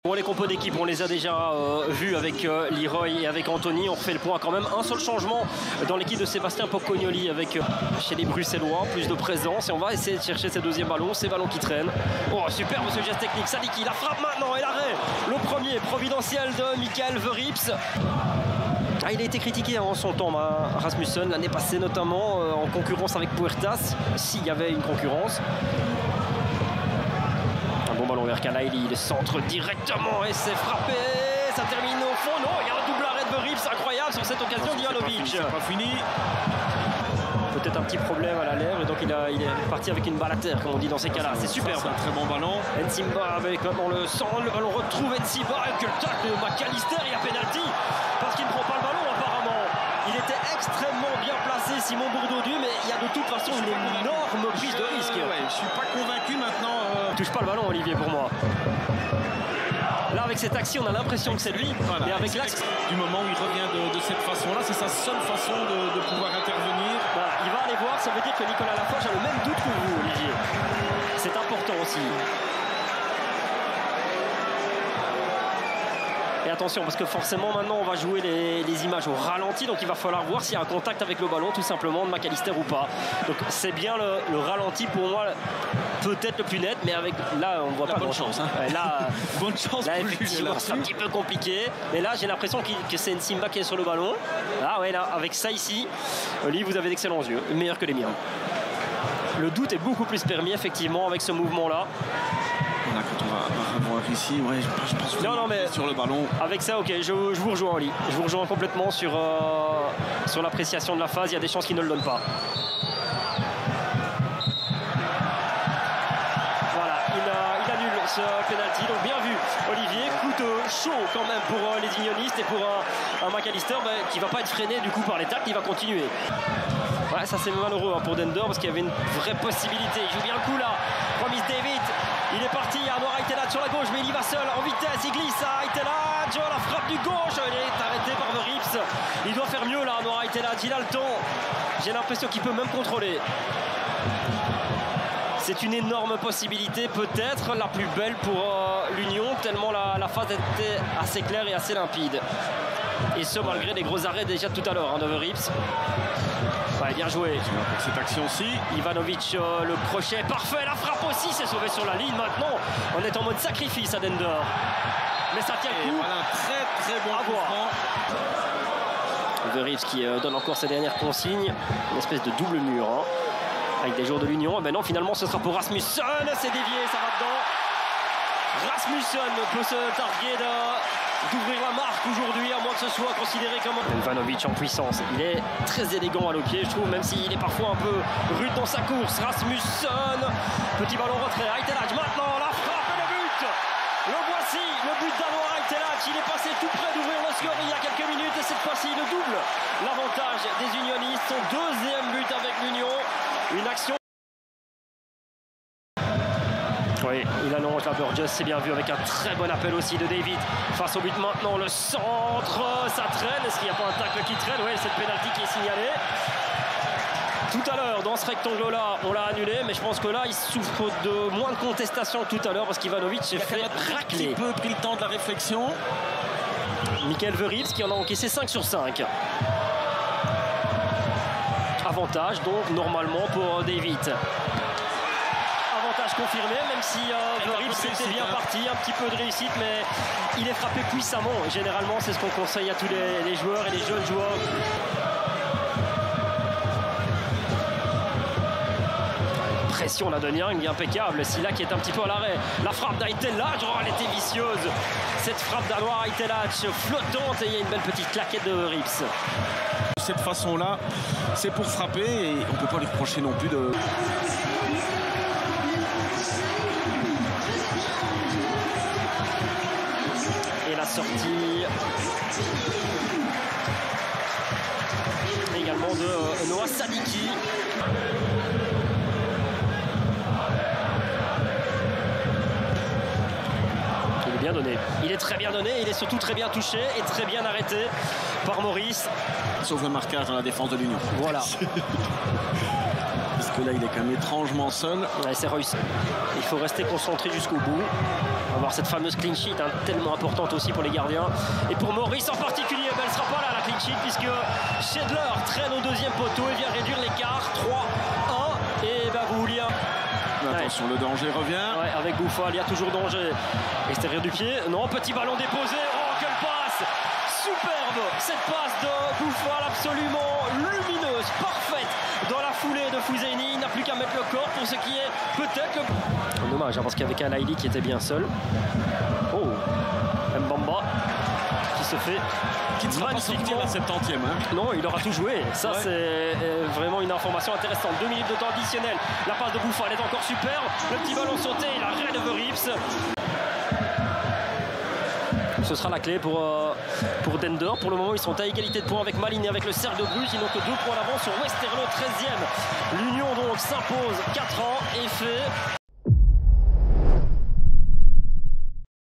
Bon, les compos d'équipe, on les a déjà vus avec Leroy et avec Anthony. On refait le point quand même. Un seul changement dans l'équipe de Sébastien Pocognoli avec chez les Bruxellois. Plus de présence. Et on va essayer de chercher ces deuxièmes ballons. Ces ballons qui traînent. Oh, superbe ce geste technique. Sadiki, la frappe maintenant et l'arrêt. Le premier providentiel de Michael Verrips. Ah, il a été critiqué en son temps, Rasmussen, l'année passée notamment, en concurrence avec Puertas, s'il y avait une concurrence. Un bon ballon vers Kalaili, le centre directement et c'est frappé, ça termine au fond. Non, il y a un double arrêt de Verrips, incroyable sur cette occasion d'Ivanovic. C'est pas fini. Peut-être un petit problème à la lèvre et donc il est parti avec une balle à terre, comme on dit dans ces cas-là. C'est superbe. C'est un très bon ballon. Nsimba avec maintenant le centre, le ballon retrouve Nsimba avec le tacle de McAllister, il y a pénalty parce qu'il ne prend pas le ballon apparemment. Il était extrêmement bien placé, Simon Bourdaudu, mais il y a de toute façon une énorme prise de risque. Ouais, je suis pas convaincu maintenant. Touche pas le ballon, Olivier, pour moi. Là, avec cette action, on a l'impression que c'est lui. Voilà, et avec l'axe du moment où il revient de cette façon-là, c'est sa seule façon de pouvoir intervenir. Voilà, il va aller voir, ça veut dire que Nicolas Laforge a le même doute que vous, Olivier. C'est important aussi. Et attention, parce que forcément maintenant on va jouer les images au ralenti, donc il va falloir voir s'il y a un contact avec le ballon tout simplement de McAllister ou pas. Donc c'est bien le ralenti pour moi, peut-être le plus net, mais avec là on voit pas bonne chance. Hein. Là, bonne chance. Là effectivement c'est un petit peu compliqué, mais là j'ai l'impression que c'est Nsimba qui est sur le ballon. Là ouais, là avec ça ici, Oli, vous avez d'excellents yeux, meilleurs que les miens. Le doute est beaucoup plus permis effectivement avec ce mouvement là. Quand on va revoir ici, ouais, je pense non, mais sur le ballon. Avec ça, ok, je vous rejoins, Oli. Je vous rejoins complètement sur l'appréciation de la phase. Il y a des chances qu'il ne le donne pas. Voilà, il annule ce penalty. Donc bien vu, Olivier. Coup de chaud quand même pour les unionistes et pour un McAllister qui ne va pas être freiné du coup par les tacles. Il va continuer. Ouais, ça c'est malheureux pour Dender parce qu'il y avait une vraie possibilité. Il joue bien le coup là. Promise David. Il est parti, Anwar Aitelaj sur la gauche, mais il y va seul en vitesse, il glisse à Aitelaj, la frappe du gauche, il est arrêté par Verrips. Il doit faire mieux là, Anwar Aitelaj, il a le temps. J'ai l'impression qu'il peut même contrôler. C'est une énorme possibilité, peut-être la plus belle pour l'Union, tellement la phase était assez claire et assez limpide. Et ce malgré les gros arrêts déjà tout à l'heure de Verrips. Ouais, bien joué. Pour cette action-ci. Ivanovic, le crochet parfait, la frappe aussi, c'est sauvé sur la ligne. Maintenant, on est en mode sacrifice à Dender. Mais ça tient le coup. Voilà, très bon mouvement. Verrips qui donne encore ses dernières consignes. Une espèce de double mur avec des joueurs de l'Union. Mais non, finalement, ce sera pour Rasmussen. C'est dévié, ça va dedans. Rasmussen peut se targuer d'ouvrir la marque aujourd'hui, à moins que ce soit considéré comme Ivanovic en puissance. Il est très élégant à nos pieds, je trouve, même s'il est parfois un peu rude dans sa course. Rasmussen, petit ballon retrait. Aitelaj maintenant, la frappe et le but. Le voici, le but d'Anwar Aitelaj. Il est passé tout près d'ouvrir le score il y a quelques minutes et cette fois-ci le double. L'avantage des unionistes, son deuxième but avec l'Union. Une action. Oui, il allonge la Burgess, c'est bien vu avec un très bon appel aussi de David. Face au but maintenant, le centre, ça traîne. Est-ce qu'il n'y a pas un tacle qui traîne? Oui, cette pénalty qui est signalée. Tout à l'heure, dans ce rectangle-là, on l'a annulé, mais je pense que là, il souffre de moins de contestation tout à l'heure parce qu'Ivanovic s'est fait racler. Il a un peu pris le temps de la réflexion. Michael Verrips qui en a encaissé 5 sur 5. Avantage donc normalement pour David. Avantage confirmé, même si Verrips était bien parti, un petit peu de réussite, mais il est frappé puissamment. Généralement, c'est ce qu'on conseille à tous les joueurs et les jeunes joueurs. Pression là de Niang, impeccable. Silla qui est un petit peu à l'arrêt. La frappe d'Aitelaj, elle était vicieuse. Cette frappe d'Anwar Aitelaj flottante et il y a une belle petite claquette de Verrips. De cette façon-là, c'est pour frapper et on ne peut pas lui reprocher non plus de... Et la sortie également de Noah Sadiki. Il est bien donné. Il est très bien donné. Il est surtout très bien touché et très bien arrêté par Maurice. Sauf le marquage dans la défense de l'Union. Voilà. Parce que là, il est quand même étrangement seul. Ouais, c'est réussi. Il faut rester concentré jusqu'au bout. On va voir cette fameuse clean sheet, hein, tellement importante aussi pour les gardiens. Et pour Maurice en particulier, elle ne sera pas là la clean sheet puisque Schedler traîne au deuxième poteau et vient réduire l'écart. 3-1 et Bavoulia. Attention, le danger revient. Ouais, avec Bouffal, il y a toujours danger. Extérieur du pied. Non, petit ballon déposé. Oh, quelle passe! Superbe! Cette passe de Bouffal absolument lumineuse, parfaite dans la foulée de Fouzaini. Il n'a plus qu'à mettre le corps pour ce qui est peut-être le... Dommage, hein, parce qu'il y avait qu'un Laili qui était bien seul. Oh! Mbamba qui se fait... Qui ne sera pas sorti à la 70e. Hein. Non, il aura tout joué. Ça, ouais. C'est vraiment une information intéressante. 2 minutes de temps additionnel. La passe de Bouffal est encore superbe. Le petit ballon sauté, il a rien de Rips. Ce sera la clé pour Dender. Pour le moment, ils sont à égalité de points avec Malines et avec le Cercle de Bruges. Ils n'ont que 2 points d'avance sur Westerlo, 13e. L'Union donc s'impose 4 ans et fait...